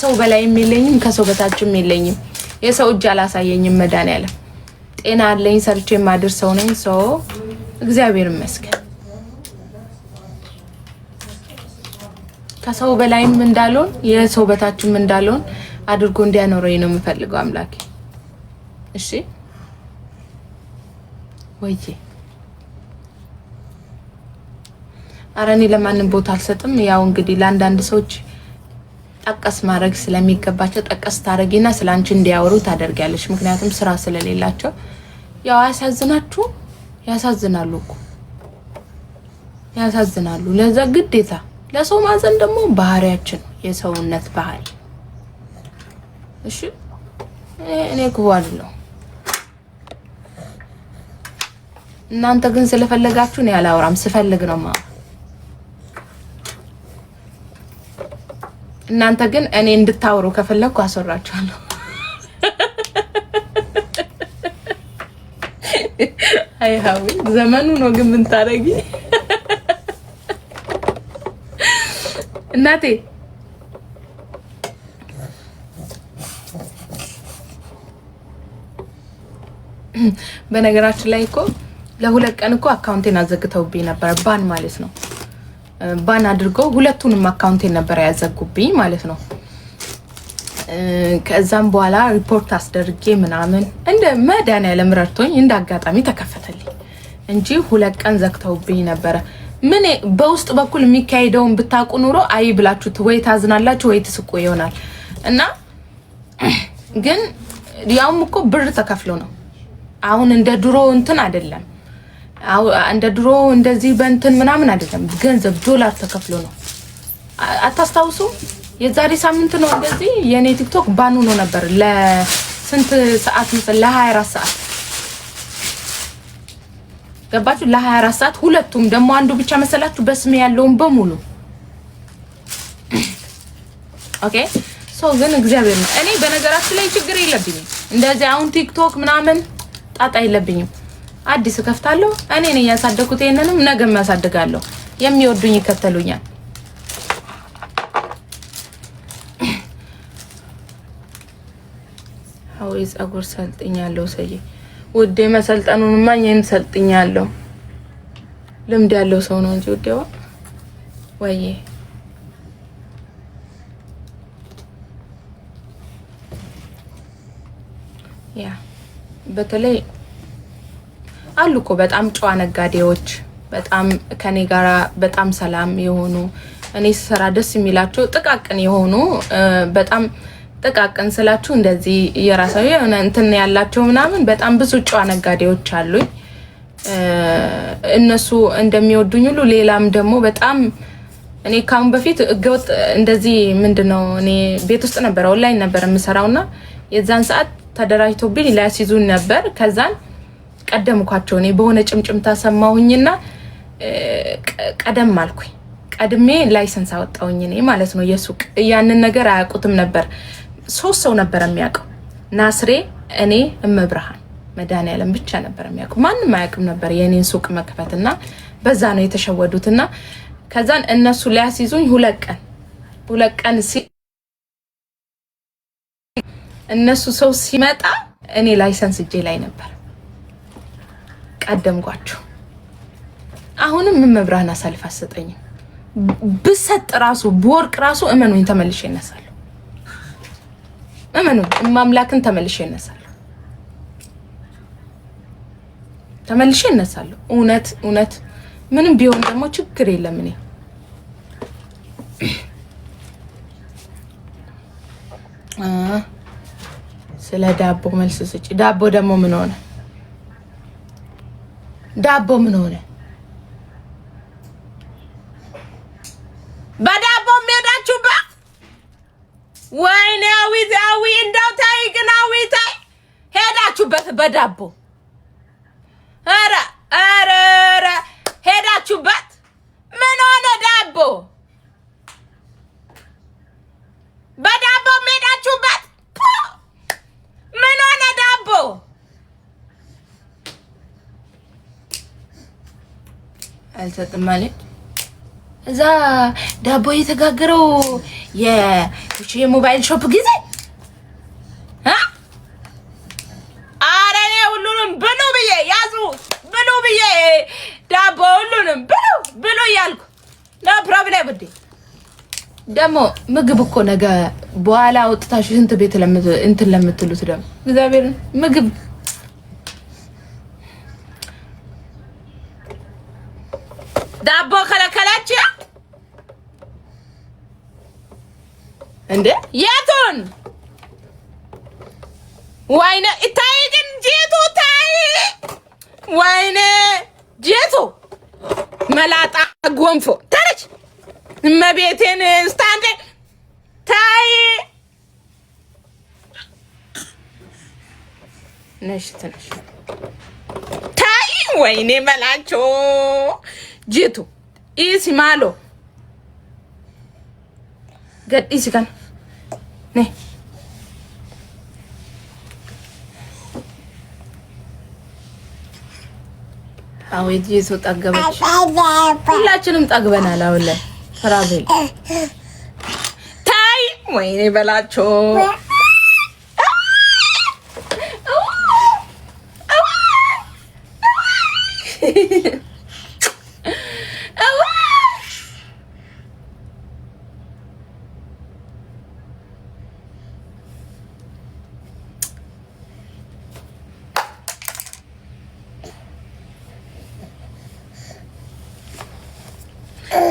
ከሰው በላይም የለኝም ከሰው በታችም የለኝም። የሰው እጅ አላሳየኝም መድኃኒዓለም። ጤና አለኝ ሰርቼ ማድር ሰው ነኝ። ሰው እግዚአብሔር ይመስገን። ከሰው በላይም እንዳልሆን የሰው በታችም እንዳልሆን አድርጎ እንዲያኖረኝ ነው የምፈልገው አምላኬ። እሺ ወይዬ አረኔ ለማንም ቦታ አልሰጥም። ያው እንግዲህ ለአንዳንድ ሰዎች ጠቀስ ማድረግ ስለሚገባቸው ጠቀስ ታረጊና ስላንቺ እንዲያወሩ ታደርጊያለሽ። ምክንያቱም ስራ ስለሌላቸው ያው ያሳዝናችሁ ያሳዝናሉ እኮ ያሳዝናሉ። ለዛ ግዴታ ለሰው ማዘን ደግሞ ባህሪያችን የሰውነት ባህሪ። እሺ እኔ ኩዋለሁ እናንተ ግን ስለፈለጋችሁ ነው ያላወራም። ስፈልግ ነው ማለት እናንተ ግን እኔ እንድታወሩ ከፈለኩ አሰራችኋለሁ። አይ ሃዊ ዘመኑ ነው ግን ምን ታረጊ እናቴ። በነገራችን ላይ እኮ ለሁለት ቀን እኮ አካውንቴን አዘግተውብኝ ነበር። ባን ማለት ነው። ባን አድርገው ሁለቱንም አካውንቴን ነበር ያዘጉብኝ ማለት ነው። ከዛም በኋላ ሪፖርት አስደርጌ ምናምን እንደ መድኃኒዓለም ረድቶኝ እንደ አጋጣሚ ተከፈተልኝ እንጂ ሁለት ቀን ዘግተውብኝ ነበር። ምን በውስጥ በኩል የሚካሄደውን ብታውቁ ኑሮ አይ ብላችሁት ወይ ታዝናላችሁ ወይ ትስቁ ይሆናል። እና ግን ያውም እኮ ብር ተከፍሎ ነው። አሁን እንደ ድሮ እንትን አይደለም። እንደ ድሮ እንደዚህ በእንትን ምናምን አይደለም። ገንዘብ ዶላር ተከፍሎ ነው። አታስታውሱ? የዛሬ ሳምንት ነው እንደዚህ የኔ ቲክቶክ ባኑ ነው ነበር ለስንት ሰዓት መሰለ? ለ24 ሰዓት ገባችሁ? ለ24 ሰዓት ሁለቱም ደግሞ አንዱ ብቻ መሰላችሁ በስሜ ያለውን በሙሉ ኦኬ። ሶ ግን እግዚአብሔር ነው። እኔ በነገራችን ላይ ችግር የለብኝም እንደዚህ አሁን ቲክቶክ ምናምን ጣጣ የለብኝም። አዲስ ከፍታለሁ እኔ ነኝ ያሳደኩት። ይሄንንም ነገም ያሳድጋለሁ። የሚወዱኝ ይከተሉኛል። አውይ ጸጉር ሰልጥኛለሁ። ሰይ ውዴ መሰልጠኑን ማኝን ሰልጥኛለሁ። ልምድ ያለው ሰው ነው እንጂ ውዴዋ ወይ ያ በተለይ አሉ እኮ በጣም ጨዋ ነጋዴዎች በጣም ከኔ ጋራ በጣም ሰላም የሆኑ እኔ ስራ ደስ የሚላቸው ጥቃቅን የሆኑ በጣም ጥቃቅን ስላችሁ እንደዚህ የራሳዊ የሆነ እንትን ያላቸው ምናምን በጣም ብዙ ጨዋ ነጋዴዎች አሉኝ። እነሱ እንደሚወዱኝ ሁሉ ሌላም ደግሞ በጣም እኔ ካሁን በፊት እገወጥ እንደዚህ ምንድነው እኔ ቤት ውስጥ ነበር ኦንላይን ነበር የምሰራውና የዛን ሰዓት ተደራጅቶብኝ ሊያስይዙኝ ነበር። ከዛን ቀደምኳቸው እኔ በሆነ ጭምጭምታ ሰማሁኝና ቀደም አልኩኝ። ቀድሜ ላይሰንስ አወጣሁኝ እኔ ማለት ነው። የሱቅ ያንን ነገር አያውቁትም ነበር። ሶስት ሰው ነበር የሚያውቀው፣ ናስሬ፣ እኔ፣ እመብርሃን መድኃኒዓለም ብቻ ነበር የሚያውቀው። ማንም አያውቅም ነበር የኔን ሱቅ መክፈትና በዛ ነው የተሸወዱትና ከዛን እነሱ ሊያስይዙኝ ሁለት ቀን እነሱ ሰው ሲመጣ እኔ ላይሰንስ እጄ ላይ ነበር። ቀደምኳቸው። አሁንም እመብርሃን አሳልፍ አሰጠኝም። ብሰጥ ራሱ በወርቅ ራሱ እመኑኝ ተመልሼ እነሳለሁ። እመኑኝ ማምላክን ተመልሼ እነሳለሁ። እውነት ምንም ቢሆን ደግሞ ችግር የለም። እኔ ስለ ዳቦ መልስ ስጪ። ዳቦ ደግሞ ምን ሆነ? በዳቦ የሚሄዳችሁበት ወይኔ አዊ እንደው ታይ ግን አዊ ታይ ሄዳችሁበት በዳቦ ኧረ ሄዳችሁበት ምን ሆነ? ዳቦ በዳቦ የሚሄዳችሁበት ምን ሆነ? ዳቦ አልሰጥም ማለት እዛ ዳቦ የተጋገረው የሞባይል ሾፕ ጊዜ አረኔ ሁሉንም ብሉ ብዬ ያዙ ብሉ ብዬ ዳቦ ሁሉንም ብሉ እያልኩ ኖ ፕሮብሌም ብዴ ደግሞ ምግብ እኮ ነገ በኋላ ወጥታሽ እንትን ቤት እንትን ለምትሉት ደግሞ እግዚአብሔር ምግብ ዳቦ ከለከላችሁ እንዴ የቱን ወይኔ እታይ ግን ጄቱ ታይ ወይኔ ጄቱ መላጣ ጎንፎ ተረች እመቤቴን ስታንዴ ታይ ነሽ ተነሽ ታይ ወይኔ መላቾ ጄቱ ኢሲ ማሎ ገድ ኢሲ ካን ኔ አውይ ጄቱ ጠገበች ሁላችንም ጠግበናል አሁን ላይ ፍራቤል ታይ ወይኔ በላቸው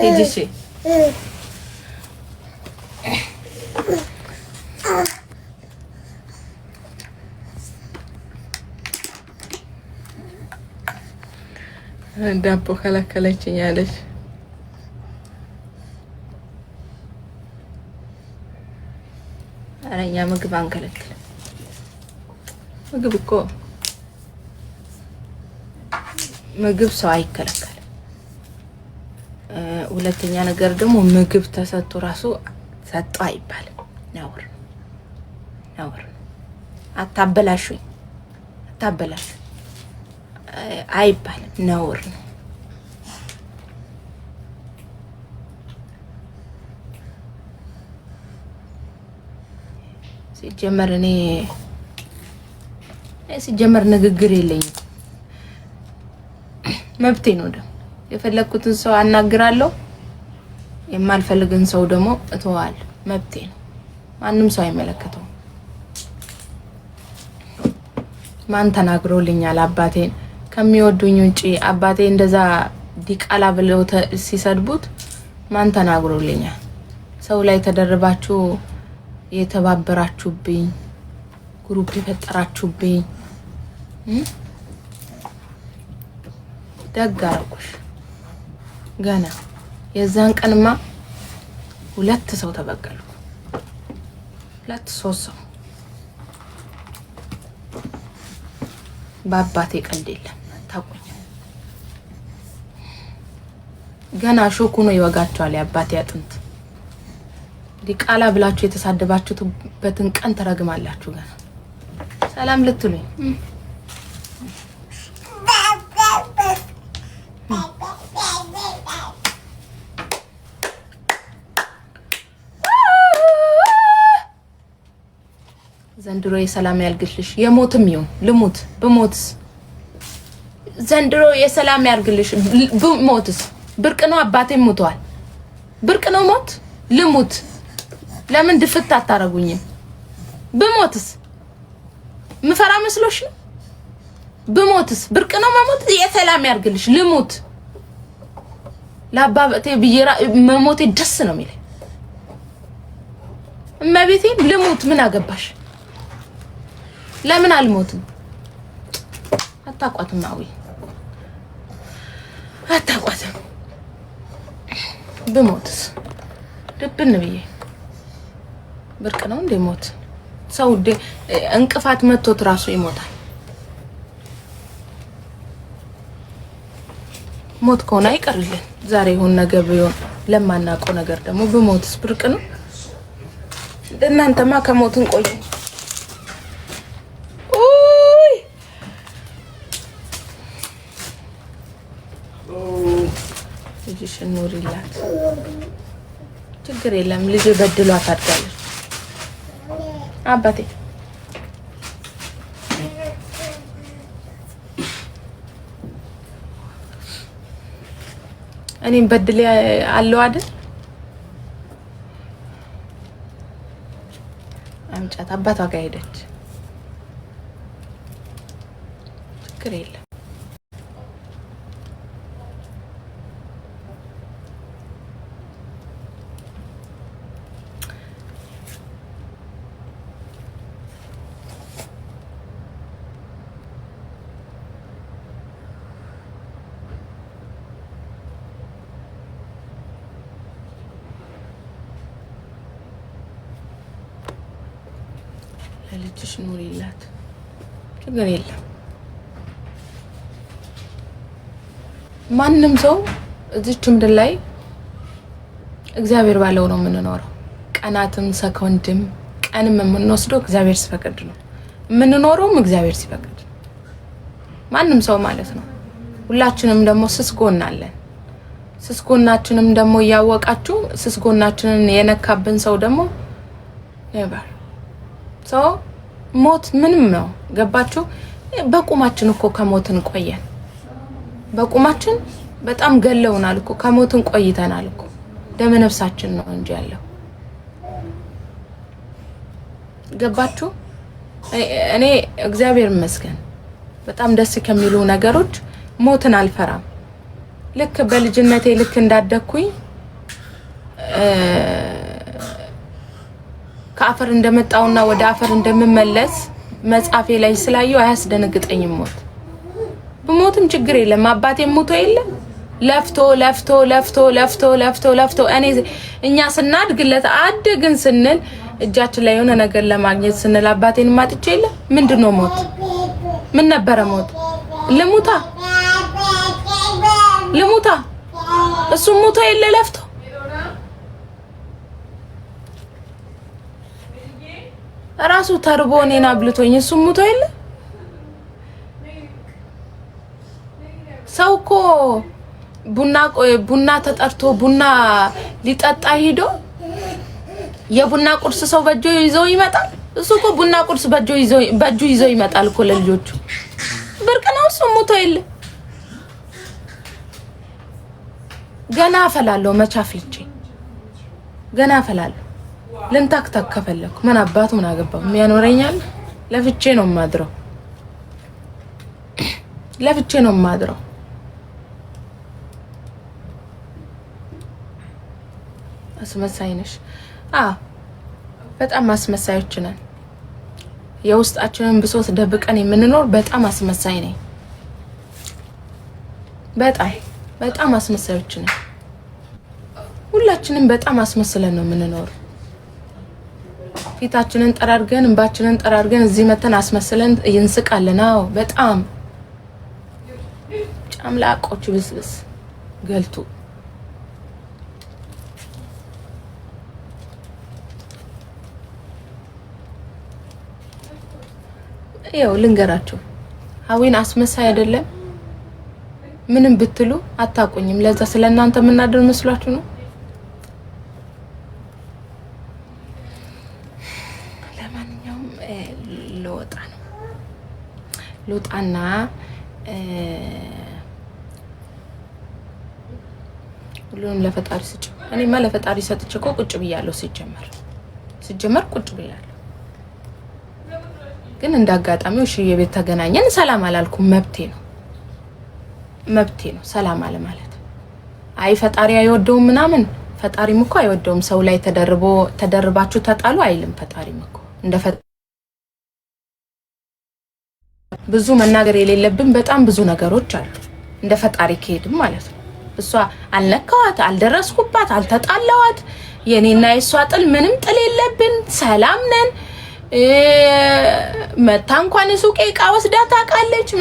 ሂጂሽ ዳቦ ከለከለችኝ አለች። ኧረ እኛ ምግብ አንከለክልም። ምግብ እኮ ምግብ ሰው አይከለከልም። ሁለተኛ ነገር ደግሞ ምግብ ተሰጥቶ ራሱ ሰጠ አይባልም። ነውር ነውር። አታበላሹኝ አታበላሹ አይባልም። ነውር ነው። ሲጀመር ንግግር የለኝም። መብቴ ነው ደግሞ የፈለኩትን ሰው አናግራለሁ፣ የማልፈልግን ሰው ደግሞ እተዋለሁ። መብቴ ነው። ማንም ሰው አይመለከተውም። ማን ተናግሮልኛል? አባቴን ከሚወዱኝ ውጪ አባቴ እንደዛ ዲቃላ ብለው ሲሰድቡት ማን ተናግሮልኛል? ሰው ላይ ተደርባችሁ የተባበራችሁብኝ ግሩፕ የፈጠራችሁብኝ ደግ አደረኩሽ። ገና የዛን ቀንማ 2 ሰው ተበቀሉ። 2 3 ሰው በአባቴ ቀልድ የለም። ታውቁኝ ገና ሾኩ ነው ይወጋቸዋል። የአባቴ አጥንት ዲቃላ ብላችሁ የተሳደባችሁበትን ቀን ተረግማላችሁ። ገና ሰላም ልትሉኝ ዘንድሮ የሰላም ያልግልሽ። የሞትም ይሁን ልሙት ብሞትስ ዘንድሮ የሰላም ያልግልሽ። ብሞትስ ብርቅ ነው። አባቴ ሞቷል። ብርቅ ነው ሞት። ልሙት። ለምን ድፍት አታረጉኝም? ብሞትስ ምፈራ መስሎሽ ነው? ብሞትስ ብርቅ ነው መሞት። የሰላም ያልግልሽ። ልሙት። ለአባቴ ብዬራ መሞቴ ደስ ነው የሚለኝ። እመቤቴ ልሙት። ምን አገባሽ? ለምን አልሞትም? አታቋትም። አዊ አታቋትም። ብሞትስ ድብን ብዬ ብርቅ ነው እንደ ሞት። ሰው እንቅፋት መቶት ራሱ ይሞታል። ሞት ከሆነ አይቀርልን። ዛሬ ይሁን ነገ ቢሆን ለማናውቀው ነገር ደግሞ ብሞትስ ብርቅ ነው? እናንተማ ከሞትን ቆዩ። ልጅሽ ኑሪላት። ችግር የለም ልጅ በድሏ ታድጋለች አባቴ እኔም በድል አለው አይደል አምጫት አባቷ ጋር ሄደች ችግር የለም ልጅሽ ኑሪላት ችግር የለም ማንንም ሰው እዚች ምድር ላይ እግዚአብሔር ባለው ነው የምንኖረው ቀናትም ሰኮንድም ቀንም የምንወስደው እግዚአብሔር ሲፈቅድ ነው የምንኖረውም እግዚአብሔር ሲፈቅድ ማንንም ሰው ማለት ነው ሁላችንም ደግሞ ስስጎናለን ስስጎናችንም ደግሞ ያወቃችሁ ስስጎናችንን የነካብን ሰው ደግሞ ነበር ሰው ሞት ምንም ነው ገባችሁ በቁማችን እኮ ከሞትን ቆየን በቁማችን በጣም ገለውናል እኮ ከሞትን ቆይተናል እኮ ደም ነፍሳችን ነው እንጂ ያለው ገባችሁ እኔ እግዚአብሔር ይመስገን በጣም ደስ ከሚሉ ነገሮች ሞትን አልፈራም ልክ በልጅነቴ ልክ እንዳደኩኝ ከአፈር እንደመጣውና ወደ አፈር እንደምመለስ መጻፌ ላይ ስላየው አያስደነግጠኝም ሞት በሞትም ችግር የለም አባቴ ሞቶ የለ ለፍቶ እኔ እኛ ስናድግለት አደግን ስንል እጃችን ላይ የሆነ ነገር ለማግኘት ስንል አባቴን ማጥቼ የለ ምንድነው ሞት ምን ነበር ሞት ልሙታ እሱ ሞቶ የለ ለፍቶ ራሱ ተርቦ እኔን አብልቶኝ እሱ ሞቶ የለ ሰው እኮ ቡና ተጠርቶ ቡና ሊጠጣ ሄዶ የቡና ቁርስ ሰው በእጁ ይዞ ይመጣል እሱ እኮ ቡና ቁርስ በእጁ ይዞ ይመጣል እኮ ለልጆቹ ብርቅ ነው እሱ ሞቶ የለ ገና አፈላለሁ መቻፍልቼ ገና አፈላለሁ ልንታክታክ ከፈለኩ ምን አባቱ ምን አገባው የሚያኖረኛል ለፍቼ ነው ማድረው አስመሳይ ነሽ በጣም አስመሳዮች ነን የውስጣችንን ብሶት ደብቀን የምንኖር በጣም አስመሳይ ነኝ በጣም አስመሳዮች ነን ሁላችንም በጣም አስመስለን ነው የምንኖር ፊታችንን ጠራርገን እንባችንን ጠራርገን እዚህ መተን አስመስለን ይንስቃለን በጣም ጫምላቆች ብስብስ ገልቱ ይኸው ልንገራችሁ ሀዊን አስመሳይ አይደለም ምንም ብትሉ አታቁኝም ለዛ ስለናንተ ምናደር መስሏችሁ ነው ለማንኛውም ሎጣና ሁሉንም ለፈጣሪ ስጭ እኔማ ለፈጣሪ ሰጥቼ እኮ ቁጭ ብያለሁ ሲጀመር ቁጭ ብያለሁ ግን እንዳጋጣሚው እሺ የቤት ተገናኘን ሰላም አላልኩም መብቴ ነው ሰላም አለ ማለት አይ ፈጣሪ አይወደውም ምናምን ፈጣሪም እኮ አይወደውም ሰው ላይ ተደርባችሁ ተጣሉ አይልም ፈጣሪም እኮ ብዙ መናገር የሌለብን በጣም ብዙ ነገሮች አሉ እንደ ፈጣሪ ከሄድም ማለት ነው እሷ አልነካዋት አልደረስኩባት አልተጣላዋት የኔና የሷ ጥል ምንም ጥል የለብን ሰላም ነን መታ እንኳን ሱቄ ዕቃ ወስዳ ታውቃለች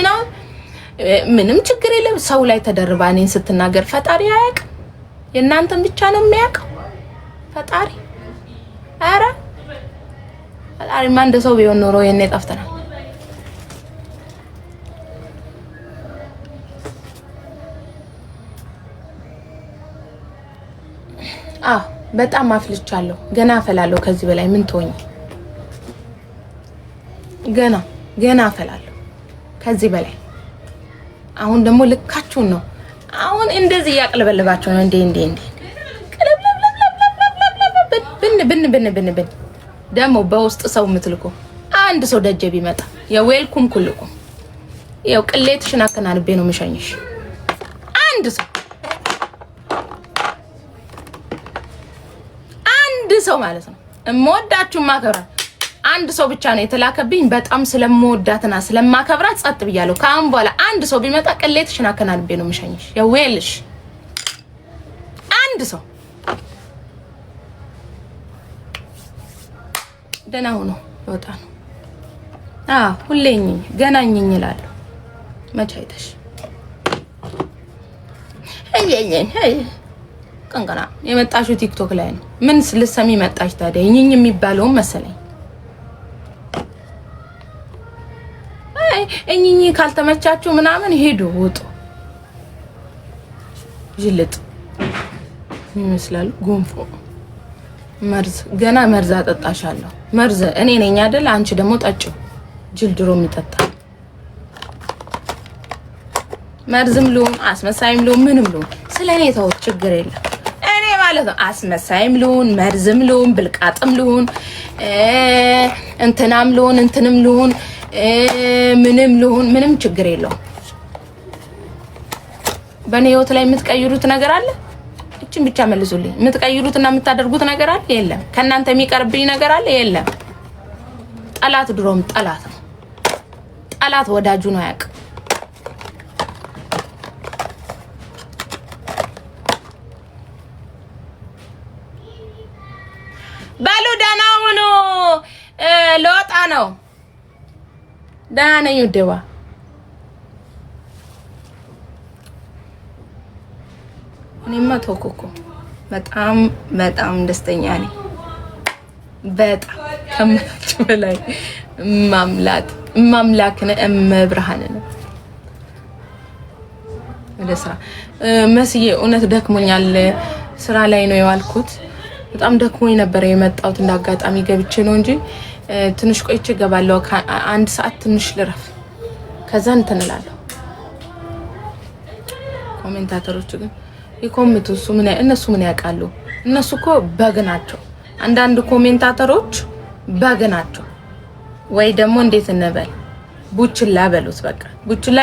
ምንም ችግር የለም ሰው ላይ ተደርባ እኔን ስትናገር ፈጣሪ አያውቅ የእናንተን ብቻ ነው የሚያውቀው ፈጣሪ አረ ፈጣሪ ማን እንደ ሰው ቢሆን ኖሮ የኔ ጠፍተናል በጣም አፍልቻለሁ። ገና አፈላለሁ። ከዚህ በላይ ምን ትሆኝ? ገና አፈላለሁ ከዚህ በላይ። አሁን ደግሞ ልካችሁን ነው። አሁን እንደዚህ ያቅለበለባችሁ ነው። እንዴ ብን ደግሞ በውስጥ ሰው የምትልኩ አንድ ሰው ደጀ ቢመጣ የዌልኩም ኩልኩም ያው ቅሌትሽን አከናንቤ ነው የምሸኝሽ። አንድ ሰው ማለት ነው እምወዳችሁ ማከብራ አንድ ሰው ብቻ ነው የተላከብኝ። በጣም ስለምወዳትና ስለማከብራት ጸጥ ብያለሁ። ካሁን በኋላ አንድ ሰው ቢመጣ ቅሌትሽን አከናንቤ ነው የምሸኝሽ። የዌልሽ አንድ ሰው ደህና ሆኖ ወጣ ነው። ሁሌኝ ገናኝኝ እላለሁ። መቼ አይተሽ ቀንቀና የመጣሽው ቲክቶክ ላይ ነው። ምን ልትሰሚ መጣሽ ታዲያ? ይኝኝ የሚባለው መሰለኝ። እኝኝ ካልተመቻችሁ ምናምን ሄዱ ውጡ። ጅልጥ ይመስላል ጉንፎ መርዝ። ገና መርዝ አጠጣሻለሁ። መርዝ እኔ ነኝ አይደል? አንቺ ደግሞ ጠጪው። ጅል ድሮ የሚጠጣ መርዝም ልሁን አስመሳይም ልሁን ምንም ልሁን ስለኔ ተውት፣ ችግር የለም። እኔ ማለት ነው አስመሳይም ልሁን መርዝም ልሁን ብልቃጥም ልሁን እንትናም ልሁን እንትንም ልሁን ምንም ልሁን ምንም ችግር የለውም። በእኔ ህይወት ላይ የምትቀይሩት ነገር አለ? እቺን ብቻ መልሱልኝ። የምትቀይሩትና የምታደርጉት ነገር አለ? የለም። ከእናንተ የሚቀርብኝ ነገር አለ? የለም። ጠላት ድሮም ጠላት ነው። ጠላት ወዳጁ ነው ያውቅ። ባሉ ደህና ሁኑ። ለወጣ ነው። ደህና ነኝ ውዴዋ። እኔማ ተውኩ እኮ በጣም ደስተኛ ነኝ። በጣም ከምላችሁ በላይ ማምላክነ እመብርሃን ነው። ወደ ስራ መስዬ እውነት ደክሞኛል። ስራ ላይ ነው የዋልኩት። በጣም ደክሞኝ ነበር የመጣሁት። እንዳጋጣሚ ገብቼ ነው እንጂ ትንሽ ቆይቼ እገባለሁ። አንድ ሰዓት ትንሽ ልረፍ፣ ከዛ እንትን እላለሁ። ኮሜንታተሮች ግን ይኮምቱ። እነሱ ምን ያውቃሉ? እነሱ እኮ በግ ናቸው። አንዳንድ ኮሜንታተሮች በግ ናቸው። ወይ ደግሞ እንዴት እንበል ቡችላ በሉት። በቃ ቡችላ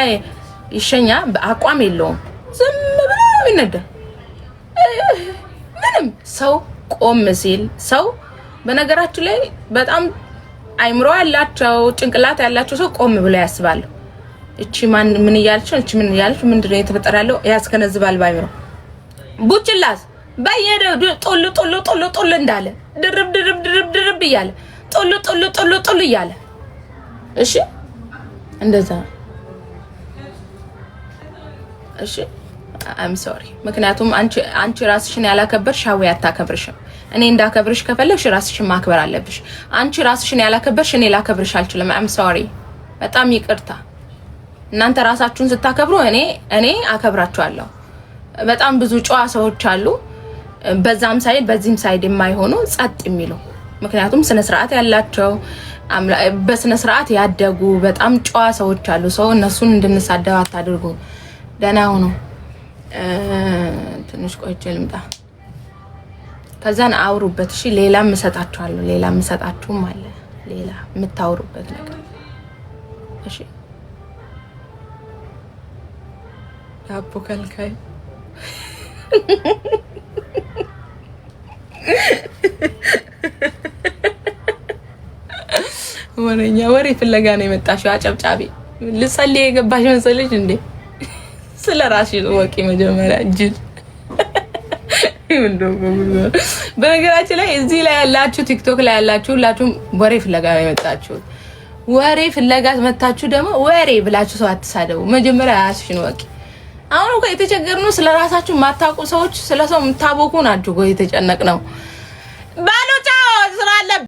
ይሸኛ አቋም የለውም። ዝም ብሎ ይነዳ። ምንም ሰው ቆም ሲል ሰው በነገራችሁ ላይ በጣም አይምሮ ያላቸው ጭንቅላት ያላቸው ሰው ቆም ብሎ ያስባሉ። እቺ ማን ምን እያለች ነው? እቺ ምን እያለች ምንድነው የተፈጠረ ያለው? ያስከነዝባል ባይምሮ። ቡችላስ በየደው ጦል እንዳለ ድርብ እያለ ጦል እያለ እሺ፣ እንደዛ እሺ። አም ሶሪ። ምክንያቱም አንቺ ራስሽን ያላከበርሽ ሻው ያታከብርሽም። እኔ እንዳከብርሽ ከፈለግሽ ራስሽን ማክበር አለብሽ። አንቺ ራስሽን ያላከበርሽ እኔ ላከብርሽ አልችልም። አም ሶሪ። በጣም ይቅርታ። እናንተ ራሳችሁን ስታከብሩ እኔ አከብራችኋለሁ። በጣም ብዙ ጨዋ ሰዎች አሉ፣ በዛም ሳይድ በዚህም ሳይድ የማይሆኑ ጸጥ የሚሉ። ምክንያቱም ስነ ስርዓት ያላቸው በስነ ስርዓት ያደጉ በጣም ጨዋ ሰዎች አሉ። ሰው እነሱን እንድንሳደብ አታድርጉ። ደህና ሁኑ። ትንሽ ቆይቼ ልምጣ። ከዛን አውሩበት። እሺ፣ ሌላም እሰጣችኋለሁ። ሌላም እሰጣችሁም አለ። ሌላ የምታወሩበት ነገር እሺ። ዳቦ ከልካይ ወሬኛ ወሬ ፍለጋ ነው የመጣሽው። አጨብጫቢ ልጸልይ የገባሽ መሰለሽ እንዴ? ስለራስሽ ወቂ መጀመሪያ ጅል። በነገራችን ላይ እዚህ ላይ ያላችሁ ቲክቶክ ላይ ያላችሁ ሁላችሁም ወሬ ፍለጋ ነው የመጣችሁት። ወሬ ፍለጋ መጣችሁ ደግሞ ወሬ ብላችሁ ሰው አትሳደቡ። መጀመሪያ ራስሽን ወቂ። አሁን እኮ የተቸገርነው ስለራሳችሁ ማታውቁ ሰዎች ስለሰው የምታቦኩ ናችሁ። የተጨነቅነው ባሉጫ ስራ አለ